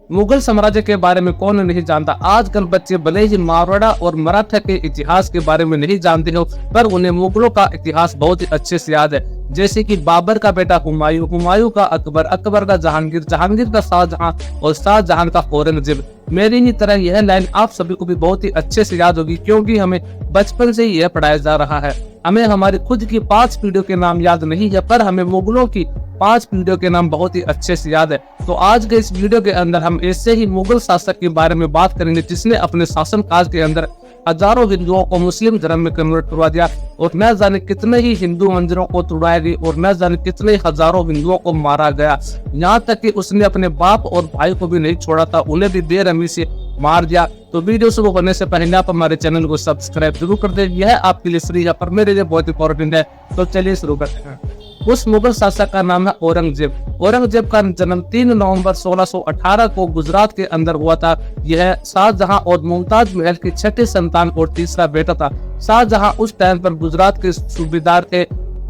मुगल साम्राज्य के बारे में कौन नहीं जानता। आजकल बच्चे भले ही मारवाड़ा और मराठा के इतिहास के बारे में नहीं जानते हो, पर उन्हें मुगलों का इतिहास बहुत ही अच्छे से याद है। जैसे कि बाबर का बेटा हुमायूं, हुमायूं का अकबर, अकबर का जहांगीर, जहांगीर का शाहजहां और शाहजहां का औरंगजेब। मेरी ही तरह यह लाइन आप सभी को भी बहुत ही अच्छे से याद होगी, क्योंकि हमें बचपन से ही यह पढ़ाया जा रहा है। हमें हमारी खुद की 5 पीढ़ियों के नाम याद नहीं है, पर हमें मुगलों की 5 पीढ़ियों के नाम बहुत ही अच्छे से याद है। तो आज के इस वीडियो के अंदर हम ऐसे ही मुगल शासक के बारे में बात करेंगे, जिसने अपने शासन काल के अंदर हजारों हिंदुओं को मुस्लिम धर्म में कन्वर्ट करवा दिया, और न जाने कितने ही हिंदू मंदिरों को तोड़ाया गया, और न जाने कितने हजारों हिंदुओं को मारा गया। यहाँ तक कि उसने अपने बाप और भाई को भी नहीं छोड़ा था, उन्हें भी बेरहमी से मार दिया। तो वीडियो शुरू करने से पहले आप हमारे चैनल को सब्सक्राइब जरूर कर दें, यह आपके लिए फ्री है पर मेरे लिए बहुत इंपॉर्टेंट है। तो चलिए शुरू करते हैं। उस मुगल शासक का नाम है औरंगजेब। औरंगजेब का जन्म 3 नवंबर 1618 को गुजरात के अंदर हुआ था। यह शाहजहां और मुमताज महल की 6ठी संतान और तीसरा बेटा था। शाहजहां उस टाइम पर गुजरात के सूबेदार थे।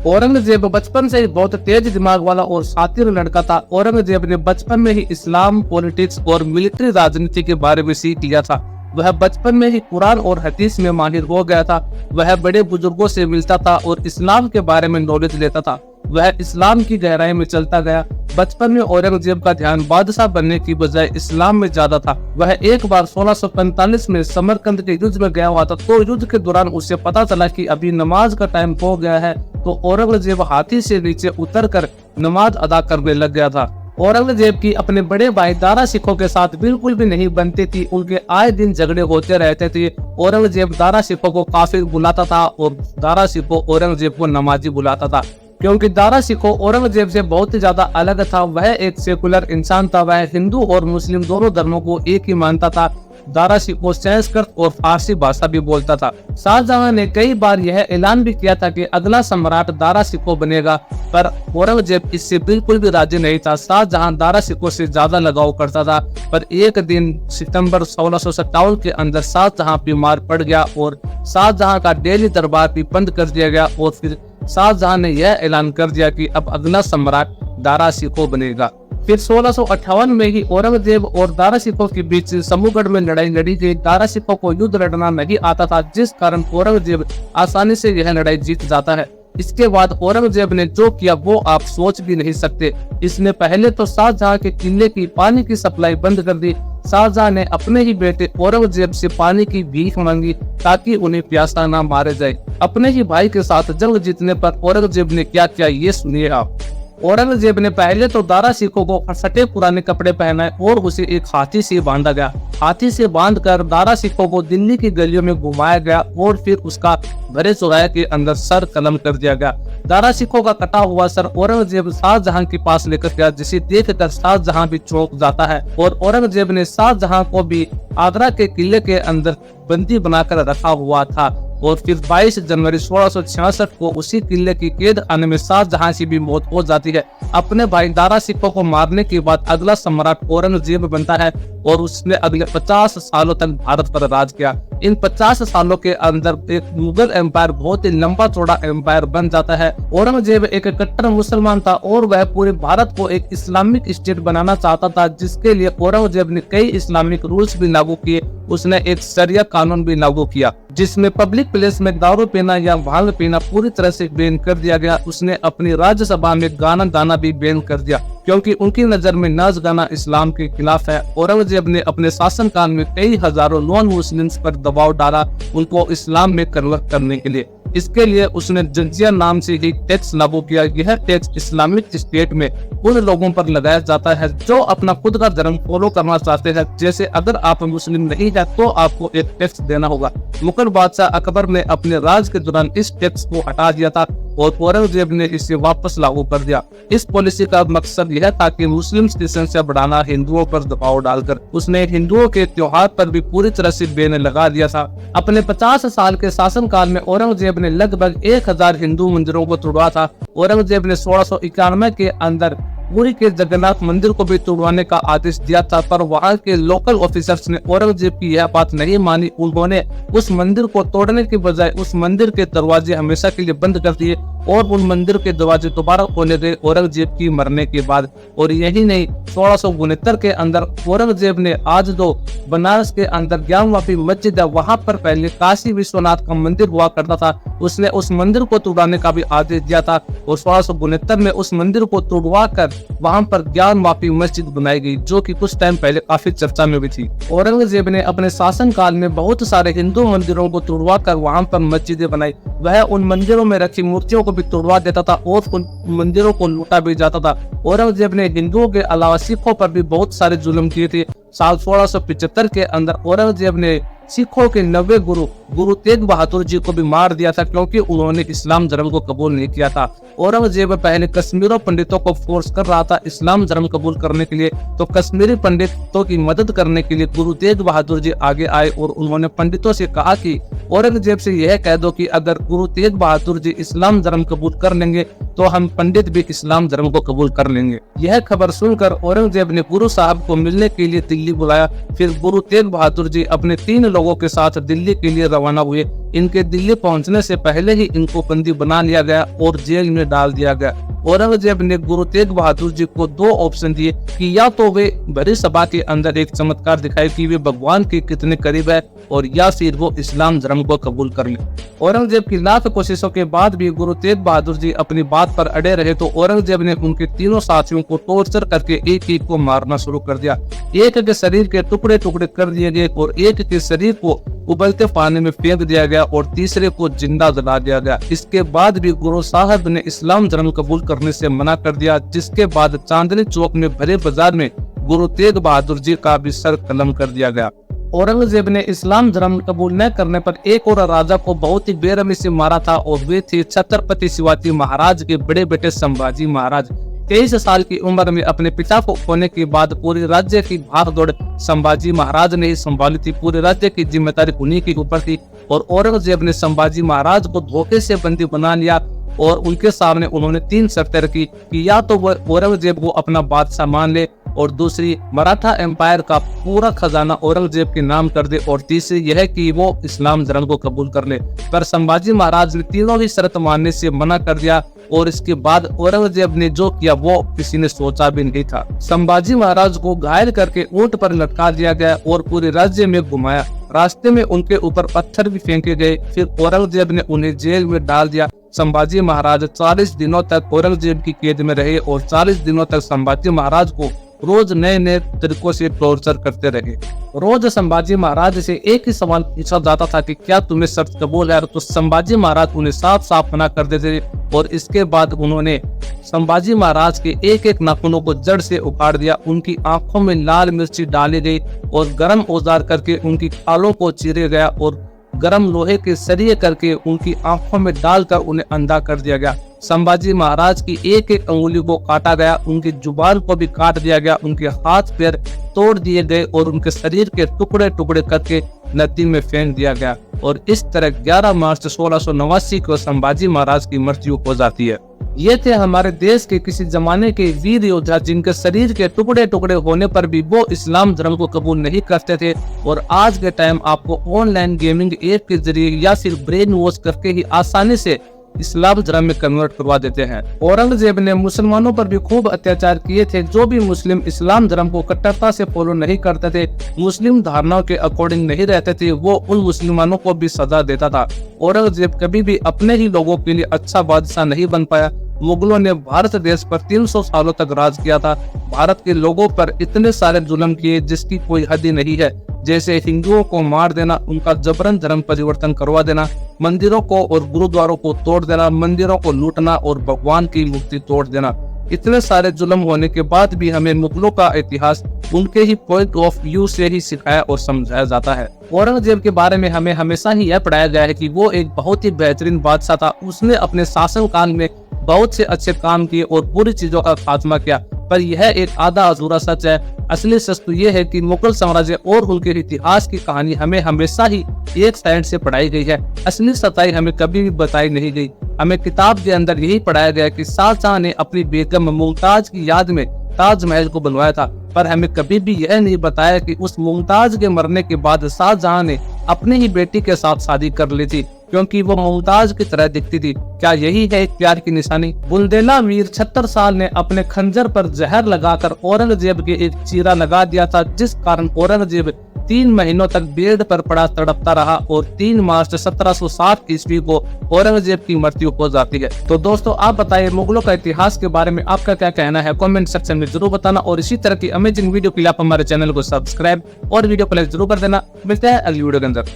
औरंगजेब बचपन से ही बहुत तेज दिमाग वाला और शातिर लड़का था। औरंगजेब ने बचपन में ही इस्लाम, पॉलिटिक्स और मिलिट्री राजनीति के बारे में सीख लिया था। वह बचपन में ही कुरान और हदीस में माहिर हो गया था। वह बड़े बुजुर्गों से मिलता था और इस्लाम के बारे में नॉलेज लेता था। वह इस्लाम की गहराई में चलता गया। बचपन में औरंगजेब का ध्यान बादशाह बनने की बजाय इस्लाम में ज्यादा था। वह एक बार 1645 में समरकंद के युद्ध में गया हुआ था। तो युद्ध के दौरान उसे पता चला कि अभी नमाज का टाइम हो गया है। तो औरंगजेब हाथी से नीचे उतरकर नमाज अदा करने लग गया था। औरंगजेब की अपने बड़े भाई दारा सिखों के साथ बिल्कुल भी नहीं बनती थी। उनके आए दिन झगड़े होते रहते थे। औरंगजेब दारा सिखों को काफिर बुलाता था और दारा सिखों औरंगजेब को नमाजी बुलाता था, क्योंकि दारा सिखों औरंगजेब से बहुत ही ज्यादा अलग था। वह एक सेकुलर इंसान था। वह हिंदू और मुस्लिम दोनों धर्मों को एक ही मानता था। दारा सिखों संस्कृत और फारसी भाषा भी बोलता था। शाहजहां ने कई बार यह ऐलान भी किया था कि अगला सम्राट दारा सिखों बनेगा, पर औरंगजेब इससे बिल्कुल भी राजी नहीं था। शाहजहां दारा सिखों से ज्यादा लगाव करता था। पर एक दिन सितंबर 1657 के अंदर शाहजहां बीमार पड़ गया और शाहजहां का डेली दरबार भी बंद कर दिया गया। और फिर शाहजहां ने यह ऐलान कर दिया कि अब अगला सम्राट दारा सिखों बनेगा। फिर 1658 में ही औरंगजेब और दारा सिखों के बीच समूहगढ़ में लड़ाई लड़ी गई। दारा सिखों को युद्ध लड़ना नहीं आता था, जिस कारण औरंगजेब आसानी से यह लड़ाई जीत जाता है। इसके बाद औरंगजेब ने जो किया वो आप सोच भी नहीं सकते। इसने पहले तो शाहजहां के किले की पानी की सप्लाई बंद कर दी। शाहजहां ने अपने ही बेटे औरंगजेब से पानी की भीख मांगी ताकि उन्हें प्यासा न मारे जाए। अपने ही भाई के साथ जंग जीतने पर औरंगजेब ने क्या किया ये सुनिए आप। औरंगजेब ने पहले तो दारा सिखों को फटे पुराने कपड़े पहनाए और उसे एक हाथी से बांधा गया। हाथी से बांधकर दारा सिखों को दिल्ली की गलियों में घुमाया गया और फिर उसका भरे चौराहे के अंदर सर कलम कर दिया गया। दारा सिखों का कटा हुआ सर औरंगजेब शाहजहां के पास लेकर गया, जिसे देखकर शाहजहां भी चौंक जाता है। और औरंगजेब ने शाहजहां को भी आगरा के किले के अंदर बंदी बनाकर रखा हुआ था। और फिर 22 जनवरी 1666 को उसी किले की कैद आने में शाहजहां की भी मौत हो जाती है। अपने भाई दारा सिखों को मारने के बाद अगला सम्राट औरंगजेब बनता है और उसने अगले 50 सालों तक भारत पर राज किया। इन 50 सालों के अंदर एक मुगल एम्पायर बहुत ही लंबा चौड़ा एम्पायर बन जाता है। औरंगजेब एक कट्टर मुसलमान था और वह पूरे भारत को एक इस्लामिक स्टेट बनाना चाहता था, जिसके लिए औरंगजेब ने कई इस्लामिक रूल्स भी लागू किए। उसने एक शरिया कानून भी लागू किया, जिसमें पब्लिक प्लेस में दारू पीना या भांग पीना पूरी तरह से बैन कर दिया गया। उसने अपनी राज्यसभा में गाना गाना भी बैन कर दिया, क्योंकि उनकी नजर में नाच गाना इस्लाम के खिलाफ है। औरंगजेब ने अपने शासनकाल में कई हजारों नॉन मुस्लिम्स पर दबाव डाला उनको इस्लाम में कन्वर्ट करने के लिए। इसके लिए उसने जजिया नाम से ही टैक्स लागू किया। यह टैक्स इस्लामिक स्टेट में उन लोगों पर लगाया जाता है जो अपना खुद का धर्म फॉलो करना चाहते हैं। जैसे अगर आप मुस्लिम नहीं है तो आपको एक टैक्स देना होगा। मुगल बादशाह अकबर ने अपने राज के दौरान इस टैक्स को हटा दिया था और औरंगजेब ने इसे वापस लागू कर दिया। इस पॉलिसी का मकसद यह था कि मुस्लिम की संख्या बढ़ाना, हिंदुओं पर दबाव डालकर। उसने हिंदुओं के त्योहार पर भी पूरी तरह से बैन लगा दिया था। अपने 50 साल के शासनकाल में औरंगजेब ने लगभग 1000 हिंदू मंदिरों को तोड़ा था। औरंगजेब ने 1691 के अंदर पुरी के जगन्नाथ मंदिर को भी तोड़वाने का आदेश दिया था, पर वहां के लोकल ऑफिसर्स ने औरंगजेब की यह बात नहीं मानी। उन्होंने उस मंदिर को तोड़ने के बजाय उस मंदिर के दरवाजे हमेशा के लिए बंद कर दिए और उन मंदिर के दरवाजे दोबारा खोले गए औरंगजेब की मरने के बाद। और यही नहीं, 1669 के अंदर औरंगजेब ने आज जो बनारस के अंदर ज्ञानवापी मस्जिद है, वहां पर पहले काशी विश्वनाथ का मंदिर हुआ करता था, उसने उस मंदिर को तोड़वाने का भी आदेश दिया था। और 1669 में उस मंदिर को तोड़वा कर वहां पर ज्ञानवापी मस्जिद बनाई गई, जो कि कुछ टाइम पहले काफी चर्चा में भी थी। औरंगजेब ने अपने शासन काल में बहुत सारे हिंदू मंदिरों को तोड़वा कर वहां पर मस्जिदें बनाई। वह उन मंदिरों में रखी मूर्तियों को भी तोड़वा देता था और उन मंदिरों को लूटा भी जाता था। औरंगजेब ने हिंदुओं के अलावा सिखों पर भी बहुत सारे जुल्म किए थे। साल 1675 के अंदर औरंगजेब ने सिखों के 90 गुरु तेग बहादुर जी को भी मार दिया था, क्योंकि उन्होंने इस्लाम धर्म को कबूल नहीं किया था। औरंगजेब पहले कश्मीरी पंडितों को फोर्स कर रहा था इस्लाम धर्म कबूल करने के लिए, तो कश्मीरी पंडितों की मदद करने के लिए गुरु तेग बहादुर जी आगे आए और उन्होंने पंडितों से कहा कि औरंगजेब से यह कह दो कि अगर गुरु तेग बहादुर जी इस्लाम धर्म कबूल कर लेंगे तो हम पंडित भी इस्लाम धर्म को कबूल कर लेंगे। यह खबर सुनकर औरंगजेब ने गुरु साहब को मिलने के लिए दिल्ली बुलाया। फिर गुरु तेग बहादुर जी अपने 3 लोगों के साथ दिल्ली के लिए रवाना हुए। इनके दिल्ली पहुंचने से पहले ही इनको बंदी बना लिया गया और जेल में डाल दिया गया। औरंगजेब ने गुरु तेग बहादुर जी को 2 ऑप्शन दिए कि या तो वे भरी सभा के अंदर एक चमत्कार दिखाए कि वे भगवान के कितने करीब है, और या फिर वो इस्लाम धर्म को कबूल कर ले। औरंगजेब की लाख कोशिशों के बाद भी गुरु तेग बहादुर जी अपनी बात पर अड़े रहे, तो औरंगजेब ने उनके 3 साथियों को टॉर्चर करके एक एक को मारना शुरू कर दिया। एक के शरीर के टुकड़े टुकड़े कर दिए गए और एक के शरीर को उबलते पानी में फेंक दिया गया और तीसरे को जिंदा जला दिया गया। इसके बाद भी गुरु साहब ने इस्लाम धर्म कबूल करने से मना कर दिया, जिसके बाद चांदनी चौक में भरे बाजार में गुरु तेग बहादुर जी का भी सर कलम कर दिया गया। औरंगजेब ने इस्लाम धर्म कबूल न करने पर एक और राजा को बहुत ही बेरहमी से मारा था, और वे थे छत्रपति शिवाजी महाराज के बड़े बेटे संभाजी महाराज। 23 साल की उम्र में अपने पिता को खोने के बाद पूरे राज्य की भागदौड़ संभाजी महाराज ने ही संभाली थी। पूरे राज्य की जिम्मेदारी उन्हीं के ऊपर थी, और औरंगजेब ने संभाजी महाराज को धोखे से बंदी बना लिया और उनके सामने उन्होंने 3 शर्तें रखी कि या तो वह औरंगजेब को अपना बादशाह मान ले, और दूसरी मराठा एम्पायर का पूरा खजाना औरंगजेब के नाम कर दे, और तीसरी यह कि वो इस्लाम धर्म को कबूल कर ले। पर संभाजी महाराज ने तीनों ही शर्त मानने से मना कर दिया, और इसके बाद औरंगजेब ने जो किया वो किसी ने सोचा भी नहीं था। संभाजी महाराज को घायल करके ऊंट पर लटका दिया गया और पूरे राज्य में घुमाया। रास्ते में उनके ऊपर पत्थर भी फेंके गए। फिर औरंगजेब ने उन्हें जेल में डाल दिया। संभाजी महाराज 40 दिनों तक औरंगजेब की कैद में रहे, और 40 दिनों तक संभाजी महाराज को रोज नए नए तरीकों से टॉर्चर करते रहे। रोज संभाजी महाराज से एक ही सवाल पूछा जाता था कि क्या तुम्हें शर्त कबूल है, तो संभाजी महाराज उन्हें साफ साफ मना कर देते। और इसके बाद उन्होंने संभाजी महाराज के एक एक नाखूनों को जड़ से उखाड़ दिया। उनकी आंखों में लाल मिर्ची डाली गई और गर्म औजार करके उनकी खालों को चीरे गया, और गर्म लोहे के सरिये करके उनकी आंखों में डालकर उन्हें अंधा कर दिया गया। संभाजी महाराज की एक एक अंगुली को काटा गया, उनकी जुबान को भी काट दिया गया, उनके हाथ पैर तोड़ दिए गए और उनके शरीर के टुकड़े टुकड़े करके नदी में फेंक दिया गया। और इस तरह 11 मार्च 1689 को संभाजी महाराज की मृत्यु हो जाती है। ये थे हमारे देश के किसी जमाने के वीर योद्धा, जिनके शरीर के टुकड़े टुकड़े होने पर भी वो इस्लाम धर्म को कबूल नहीं करते थे, और आज के टाइम आपको ऑनलाइन गेमिंग ऐप के जरिए या फिर ब्रेन वॉश करके ही आसानी से इस्लाम धर्म में कन्वर्ट करवा देते हैं। औरंगजेब ने मुसलमानों पर भी खूब अत्याचार किए थे। जो भी मुस्लिम इस्लाम धर्म को कट्टरता से फॉलो नहीं करते थे, मुस्लिम धारणाओं के अकॉर्डिंग नहीं रहते थे, वो उन मुसलमानों को भी सजा देता था। औरंगजेब कभी भी अपने ही लोगों के लिए अच्छा बादशाह नहीं बन पाया। मुगलों ने भारत देश पर 300 सालों तक राज किया था। भारत के लोगों पर इतने सारे जुल्म किए जिसकी कोई हद ही नहीं है, जैसे हिंदुओं को मार देना, उनका जबरन धर्म परिवर्तन करवा देना, मंदिरों को और गुरुद्वारों को तोड़ देना, मंदिरों को लूटना और भगवान की मूर्ति तोड़ देना। इतने सारे जुल्म होने के बाद भी हमें मुगलों का इतिहास उनके ही पॉइंट ऑफ व्यू से ही सिखाया और समझाया जाता है। औरंगजेब के बारे में हमें हमेशा ही यह पढ़ाया गया है कि वो एक बहुत ही बेहतरीन बादशाह था। उसने अपने शासन काल में बहुत से अच्छे काम किए और बुरी चीजों का खात्मा किया, पर यह एक आधा अधूरा सच है। असली सच तो यह है कि मुगल साम्राज्य और उनके इतिहास की कहानी हमें हमेशा ही एक साइड से पढ़ाई गई है। असली सच्चाई हमें कभी भी बताई नहीं गई। हमें किताब के अंदर यही पढ़ाया गया कि शाहजहां ने अपनी बेगम मुमताज की याद में ताजमहल को बनवाया था, पर हमें कभी भी यह नहीं बताया कि उस मुमताज के मरने के बाद शाहजहां ने अपनी ही बेटी के साथ शादी कर ली थी। क्योंकि वो मुमताज की तरह दिखती थी। क्या यही है प्यार की निशानी? बुंदेला मीर 76 साल ने अपने खंजर पर जहर लगाकर औरंगजेब के एक चीरा लगा दिया था, जिस कारण औरंगजेब 3 महीनों तक बेड पर पड़ा तड़पता रहा और 3 मार्च 1707 ईस्वी को औरंगजेब की मृत्यु हो जाती है। तो दोस्तों, आप बताइए मुगलों का इतिहास के बारे में आपका क्या कहना है? कमेंट सेक्शन में जरूर बताना और इसी तरह की अमेजिंग वीडियो के लिए आप हमारे चैनल को सब्सक्राइब और वीडियो को लाइक जरूर कर देना। मिलते हैं अगली वीडियो के अंदर।